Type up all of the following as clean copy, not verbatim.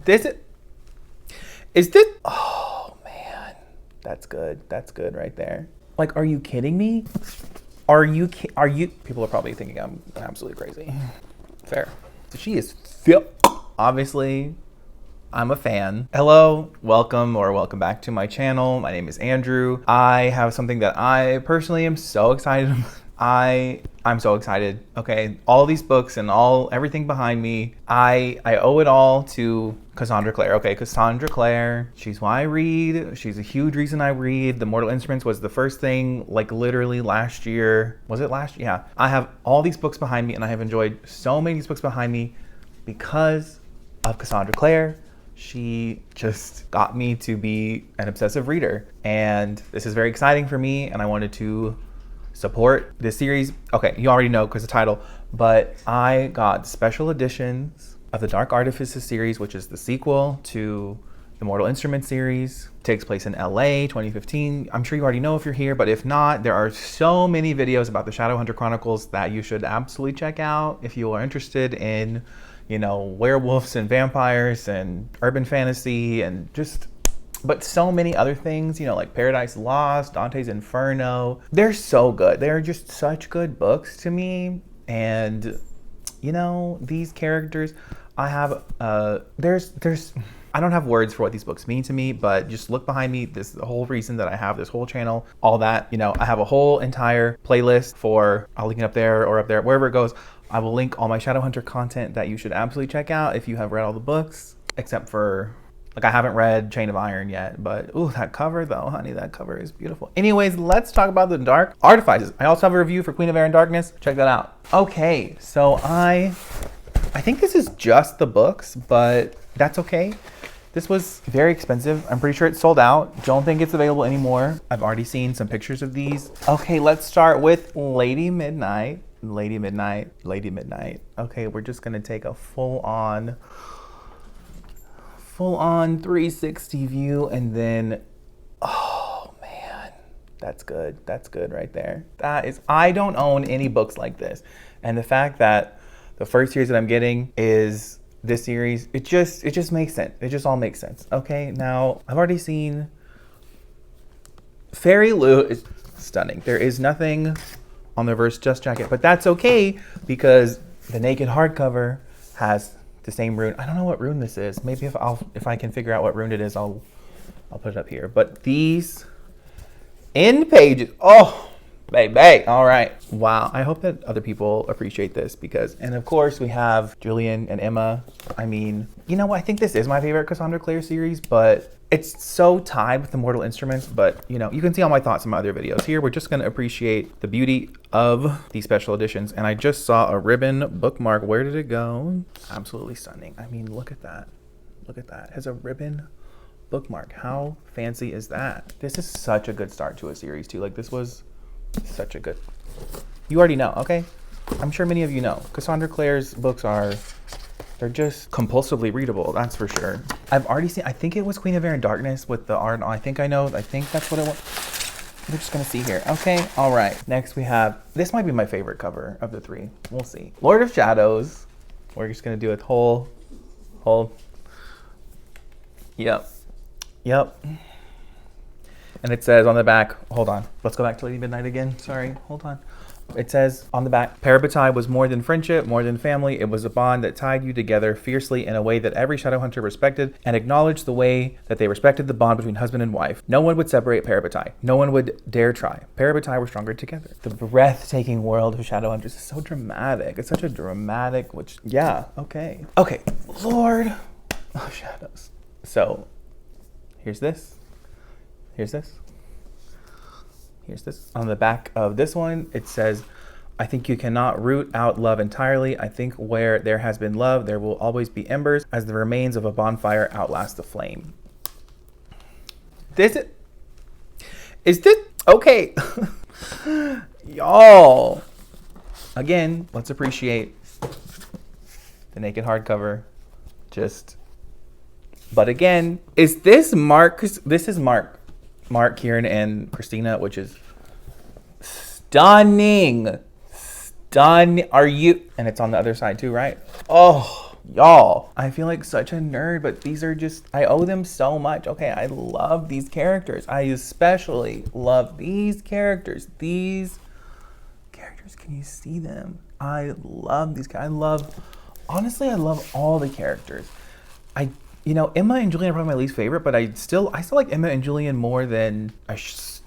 Is this, oh man, that's good. That's good right there. Like, are you kidding me? Are you, people are probably thinking I'm absolutely crazy. Fair. So she is, obviously, I'm a fan. Hello, welcome or welcome back to my channel. My name is Andrew. I have something that I personally am so excited about. I'm so excited. Okay, all these books and everything behind me, I owe it all to Cassandra Clare. Okay, Cassandra Clare, she's why I read. She's a huge reason I read. The Mortal Instruments was the first thing, like literally last year. Was it last year? Yeah. I have all these books behind me and I have enjoyed so many of these books behind me because of Cassandra Clare. She just got me to be an obsessive reader. And this is very exciting for me and I wanted to support this series. Okay, you already know because the title, but I got special editions of the Dark Artifices series, which is the sequel to the Mortal Instruments series. It takes place in LA 2015. I'm sure you already know if you're here, but if not, there are so many videos about the Shadowhunter Chronicles that you should absolutely check out if you are interested in, you know, werewolves and vampires and urban fantasy and just, but so many other things, you know, like Paradise Lost, Dante's Inferno. They're so good. They're just such good books to me. And, you know, these characters, I have, I don't have words for what these books mean to me, but just look behind me. This is the whole reason that I have this whole channel, all that, you know, I have a whole entire playlist for, I'll link it up there or up there, wherever it goes. I will link all my Shadowhunter content that you should absolutely check out if you have read all the books, except for, like, I haven't read Chain of Iron yet, but ooh, that cover though, honey, that cover is beautiful. Anyways, let's talk about the Dark Artifices. I also have a review for Queen of Air and Darkness. Check that out. Okay, so I think this is just the books, but that's okay. This was very expensive. I'm pretty sure it's sold out. Don't think it's available anymore. I've already seen some pictures of these. Okay, let's start with Lady Midnight. Lady Midnight, Lady Midnight. Okay, we're just gonna take a full-on 360 view and then, oh man, that's good. That's good right there. That is, I don't own any books like this. And the fact that the first series that I'm getting is this series, it just makes sense. It just all makes sense. Okay, now I've already seen Fairyloot is stunning. There is nothing on the reverse just jacket, but that's okay because the naked hardcover has the same rune. I don't know what rune this is. Maybe if I can figure out what rune it is, I'll put it up here. But these end pages, oh baby, all right, wow. I hope that other people appreciate this because, and of course we have Julian and Emma. I mean, you know what? I think this is my favorite Cassandra Clare series, but it's so tied with the Mortal Instruments. But you know, you can see all my thoughts in my other videos. Here, we're just going to appreciate the beauty of these special editions. And I just saw a ribbon bookmark. Where did it go? Absolutely stunning. I mean, look at that. Look at that. It has a ribbon bookmark. How fancy is that? This is such a good start to a series too. Like, this was such a good, you already know, okay? I'm sure many of you know. Cassandra Clare's books they're just compulsively readable, that's for sure. I've already seen, I think it was Queen of Air and Darkness with the art. I think that's what it was. We're just gonna see here. Okay, all right. Next we have, this might be my favorite cover of the three. We'll see. Lord of Shadows. We're just gonna do a whole, yep. And it says on the back, hold on. Let's go back to Lady Midnight again. Sorry, hold on. It says on the back, Parabatai was more than friendship, more than family. It was a bond that tied you together fiercely in a way that every Shadowhunter respected and acknowledged the way that they respected the bond between husband and wife. No one would separate Parabatai. No one would dare try. Parabatai were stronger together. The breathtaking world of Shadowhunters is so dramatic. It's such a dramatic, which, yeah, okay. Okay, Lord of Shadows. So, here's this. Here's this. Here's this. On the back of this one, it says, I think you cannot root out love entirely. I think where there has been love, there will always be embers, as the remains of a bonfire outlast the flame. Is this, okay. Y'all. Again, let's appreciate the naked hardcover. But again, is this Mark? This is Mark, Kieran, and Christina, which is stunning. Are you? And it's on the other side too, right? Oh, Y'all, I feel like such a nerd, but these are just, I owe them so much. Okay, I love these characters. I especially love these characters. These characters, can you see them? I love these guys. Honestly, I love all the characters. Emma and Julian are probably my least favorite, but I still like Emma and Julian more than,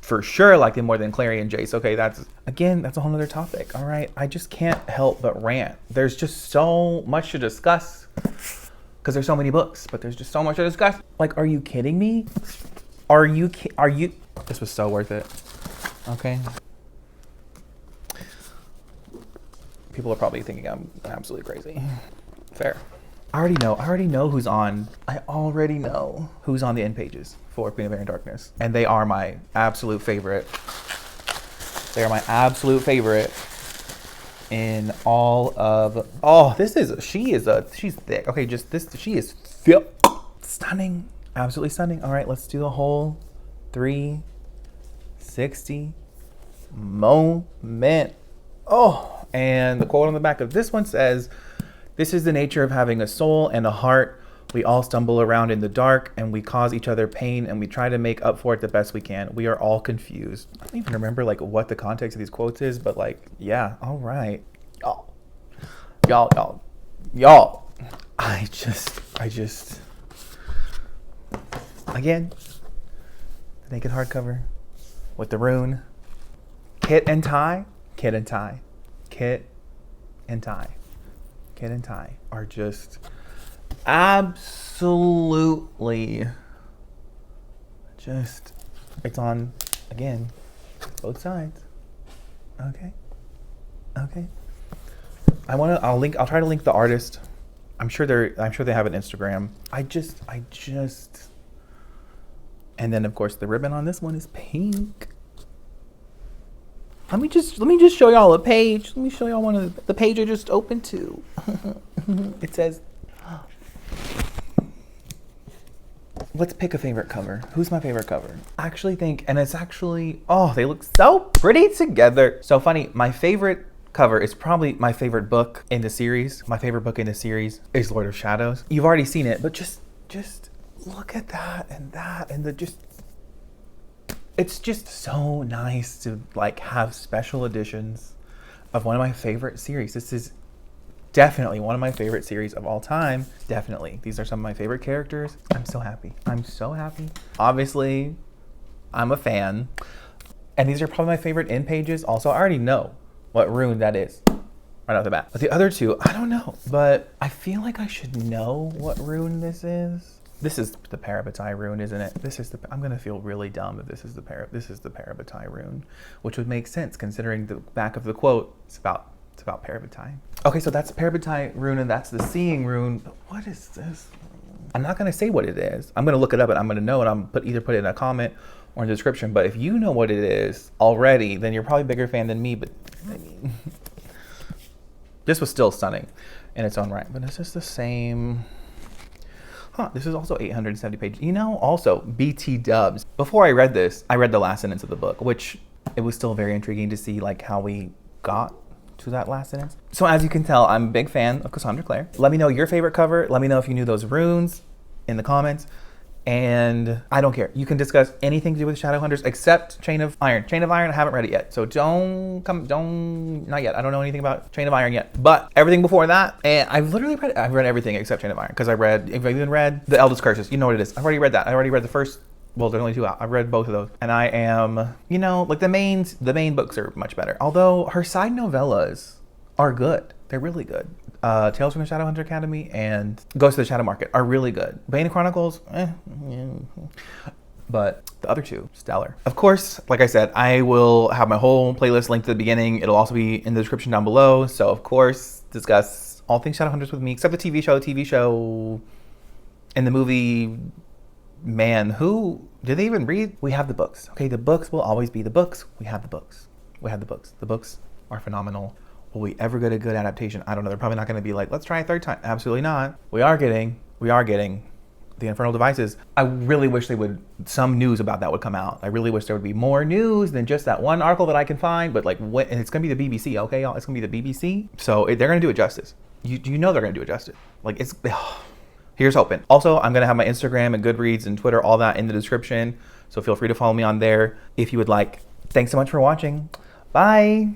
for sure like them more than Clary and Jace. Okay, that's a whole nother topic. All right, I just can't help but rant. There's just so much to discuss because there's so many books, but there's just so much to discuss. Like, are you kidding me? Are you? This was so worth it. Okay. People are probably thinking I'm absolutely crazy. Fair. I already know who's on. I already know who's on the end pages for Queen of Air and Darkness. And they are my absolute favorite. They are my absolute favorite in all of, she's thick. Okay, she is stunning. Absolutely stunning. All right, let's do the whole 360 moment. Oh, and the quote on the back of this one says, "This is the nature of having a soul and a heart. We all stumble around in the dark and we cause each other pain and we try to make up for it the best we can. We are all confused." I don't even remember like what the context of these quotes is, but like, yeah, all right. Y'all. I just, again, the naked hardcover with the rune. Kit and Ty are just absolutely it's on, again, both sides. Okay. I'll try to link the artist. I'm sure they have an Instagram. And then of course the ribbon on this one is pink. Let me just show y'all a page. Let me show y'all one of the page I just opened to. It says, let's pick a favorite cover. Who's my favorite cover? They look so pretty together. So funny, my favorite cover is probably my favorite book in the series. My favorite book in the series is Lord of Shadows. You've already seen it, but just look at that and it's just so nice to like have special editions of one of my favorite series. This is definitely one of my favorite series of all time. Definitely. These are some of my favorite characters. I'm so happy. Obviously, I'm a fan. And these are probably my favorite end pages. Also, I already know what rune that is right off the bat. But the other two, I don't know. But I feel like I should know what rune this is. This is the Parabatai rune, isn't it? I'm gonna feel really dumb if this is the Parabatai rune, which would make sense considering the back of the quote. It's about Parabatai. Okay, so that's the Parabatai rune and that's the Seeing rune. But what is this? I'm not gonna say what it is. I'm gonna look it up and I'm gonna know, and I'm either put it in a comment or in the description. But if you know what it is already, then you're probably a bigger fan than me. But I mean, this was still stunning in its own right. But is this the same? This is also 870 pages. Also BT dubs. Before I read this, I read the last sentence of the book, which it was still very intriguing to see like how we got to that last sentence. So as you can tell, I'm a big fan of Cassandra Clare. Let me know your favorite cover. Let me know if you knew those runes in the comments. And I don't care. You can discuss anything to do with Shadowhunters except Chain of Iron. Chain of Iron, I haven't read it yet. So not yet. I don't know anything about Chain of Iron yet. But everything before that, and I've read everything except Chain of Iron. Because if I've even read The Eldest Curses, you know what it is. I've already read that. I already read the first, well, there's only two out. I've read both of those. And I am, like the main books are much better. Although her side novellas are good. They're really good. Tales from the Shadowhunter Academy and Ghost of the Shadow Market are really good. Bane Chronicles, yeah. But the other two, stellar. Of course, like I said, I will have my whole playlist linked to the beginning. It'll also be in the description down below. So of course, discuss all things Shadowhunters with me, except the TV show, and the movie. Man, did they even read? We have the books. Okay, the books will always be the books. We have the books. The books are phenomenal. Will we ever get a good adaptation? I don't know. They're probably not going to be like, let's try a third time. Absolutely not. We are getting the Infernal Devices. I really wish some news about that would come out. I really wish there would be more news than just that one article that I can find. But and it's going to be the BBC, okay, y'all? It's going to be the BBC. So they're going to do it justice. you know they're gonna do adjusted. Like it's here's hoping. Also, I'm gonna have my Instagram and Goodreads and Twitter, all that in the description. So feel free to follow me on there if you would like. Thanks so much for watching. Bye.